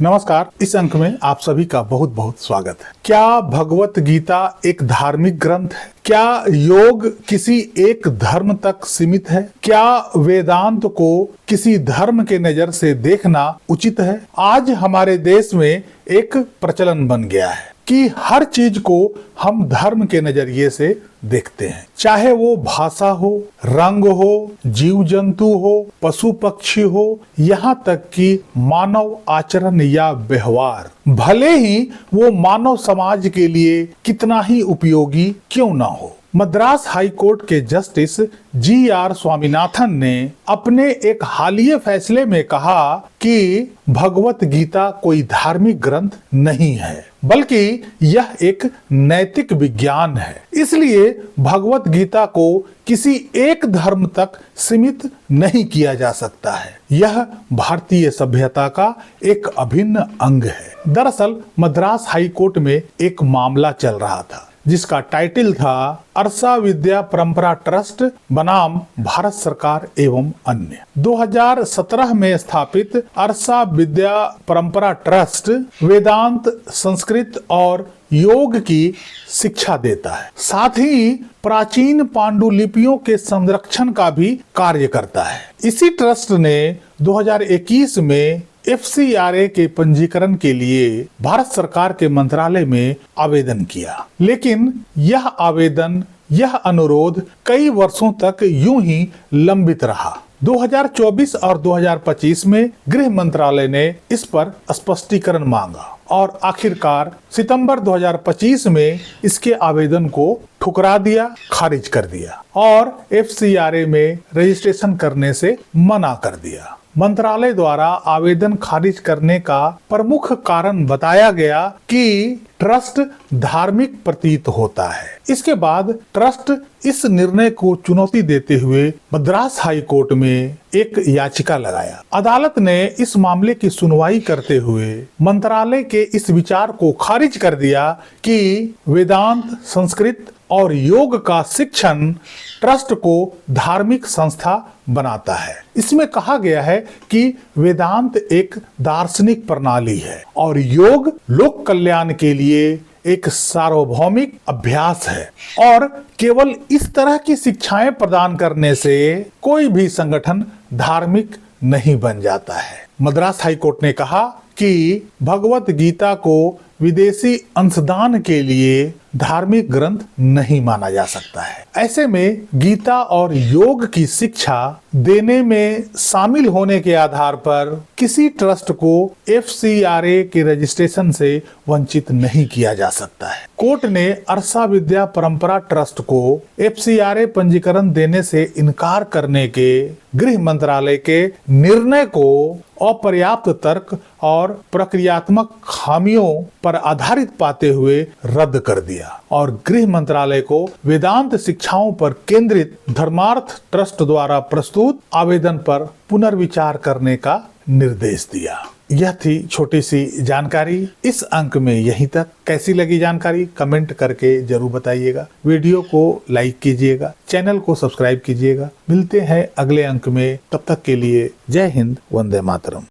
नमस्कार। इस अंक में आप सभी का बहुत बहुत स्वागत है। क्या भगवत गीता एक धार्मिक ग्रंथ है? क्या योग किसी एक धर्म तक सीमित है? क्या वेदांत को किसी धर्म के नजर से देखना उचित है? आज हमारे देश में एक प्रचलन बन गया है कि हर चीज को हम धर्म के नजरिए से देखते हैं, चाहे वो भाषा हो, रंग हो, जीव जंतु हो, पशु पक्षी हो, यहाँ तक कि मानव आचरण या व्यवहार, भले ही वो मानव समाज के लिए कितना ही उपयोगी क्यों ना हो। मद्रास हाई कोर्ट के जस्टिस जी.आर. स्वामीनाथन ने अपने एक हालिया फैसले में कहा कि भगवत गीता कोई धार्मिक ग्रंथ नहीं है, बल्कि यह एक नैतिक विज्ञान है। इसलिए भगवत गीता को किसी एक धर्म तक सीमित नहीं किया जा सकता है। यह भारतीय सभ्यता का एक अभिन्न अंग है। दरअसल मद्रास हाई कोर्ट में एक मामला चल रहा था जिसका टाइटल था अर्सा विद्या परंपरा ट्रस्ट बनाम भारत सरकार एवं अन्य। 2017 में स्थापित अर्सा विद्या परंपरा ट्रस्ट वेदांत, संस्कृत और योग की शिक्षा देता है, साथ ही प्राचीन पांडुलिपियों के संरक्षण का भी कार्य करता है। इसी ट्रस्ट ने 2021 में FCRA के पंजीकरण के लिए भारत सरकार के मंत्रालय में आवेदन किया, लेकिन यह अनुरोध कई वर्षों तक यूं ही लंबित रहा। 2024 और 2025 में गृह मंत्रालय ने इस पर स्पष्टीकरण मांगा और आखिरकार सितंबर 2025 में इसके आवेदन को ठुकरा दिया, खारिज कर दिया और FCRA में रजिस्ट्रेशन करने से मना कर दिया। मंत्रालय द्वारा आवेदन खारिज करने का प्रमुख कारण बताया गया कि ट्रस्ट धार्मिक प्रतीत होता है। इसके बाद ट्रस्ट इस निर्णय को चुनौती देते हुए मद्रास हाई कोर्ट में एक याचिका लगाया। अदालत ने इस मामले की सुनवाई करते हुए मंत्रालय के इस विचार को खारिज कर दिया कि वेदांत, संस्कृत और योग का शिक्षण ट्रस्ट को धार्मिक संस्था बनाता है। इसमें कहा गया है कि वेदांत एक दार्शनिक प्रणाली है और योग लोक कल्याण के लिए एक सार्वभौमिक अभ्यास है और केवल इस तरह की शिक्षाएं प्रदान करने से कोई भी संगठन धार्मिक नहीं बन जाता है। मद्रास हाई कोर्ट ने कहा कि भगवत गीता को विदेशी अंशदान के लिए धार्मिक ग्रंथ नहीं माना जा सकता है। ऐसे में गीता और योग की शिक्षा देने में शामिल होने के आधार पर किसी ट्रस्ट को FCRA के रजिस्ट्रेशन से वंचित नहीं किया जा सकता है। कोर्ट ने अर्सा विद्या परंपरा ट्रस्ट को FCRA पंजीकरण देने से इनकार करने के गृह मंत्रालय के निर्णय को अपर्याप्त तर्क और प्रक्रियात्मक खामियों पर आधारित पाते हुए रद्द कर दिया और गृह मंत्रालय को वेदांत शिक्षाओं पर केंद्रित धर्मार्थ ट्रस्ट द्वारा प्रस्तुत आवेदन पर पुनर्विचार करने का निर्देश दिया। यह थी छोटी सी जानकारी। इस अंक में यहीं तक। कैसी लगी जानकारी कमेंट करके जरूर बताइएगा। वीडियो को लाइक कीजिएगा, चैनल को सब्सक्राइब कीजिएगा। मिलते हैं अगले अंक में, तब तक के लिए जय हिंद, वंदे मातरम।